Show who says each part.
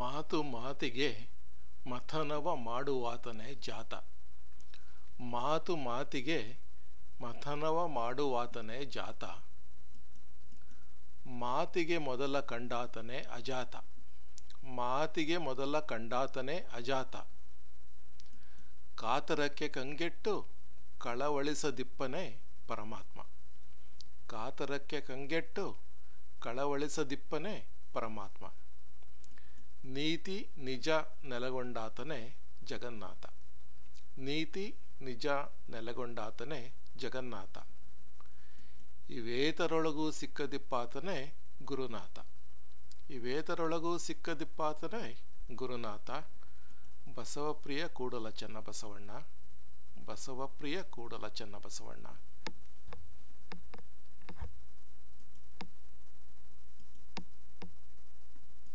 Speaker 1: ಮಾತು ಮಾತಿಗೆ ಮಥನವ ಮಾಡುವಾತನೇ ಜಾತ. ಮಾತು ಮಾತಿಗೆ ಮಥನವ ಮಾಡುವಾತನೇ ಜಾತ. ಮಾತಿಗೆ ಮೊದಲ ಕಂಡಾತನೇ ಅಜಾತ. ಮಾತಿಗೆ ಮೊದಲ ಕಂಡಾತನೇ ಅಜಾತ. ಕಾತರಕ್ಕೆ ಕಂಗೆಟ್ಟು ಕಳವಳಿಸದಿಪ್ಪನೇ ಪರಮಾತ್ಮ. ಕಾತರಕ್ಕೆ ಕಂಗೆಟ್ಟು ಕಳವಳಿಸದಿಪ್ಪನೇ ಪರಮಾತ್ಮ. ನೀತಿ ನಿಜ ನೆಲೆಗೊಂಡಾತನೇ ಜಗನ್ನಾಥ. ನೀತಿ ನಿಜ ನೆಲೆಗೊಂಡಾತನೇ ಜಗನ್ನಾಥ. ಇವೇತರೊಳಗೂ ಸಿಕ್ಕದಿಪ್ಪಾತನೇ ಗುರುನಾಥ. ಇವೇತರೊಳಗೂ ಸಿಕ್ಕದಿಪ್ಪಾತನೇ ಗುರುನಾಥ. ಬಸವಪ್ರಿಯ ಕೂಡಲ ಚನ್ನಬಸವಣ್ಣ. ಬಸವಪ್ರಿಯ ಕೂಡಲ ಚನ್ನಬಸವಣ್ಣ.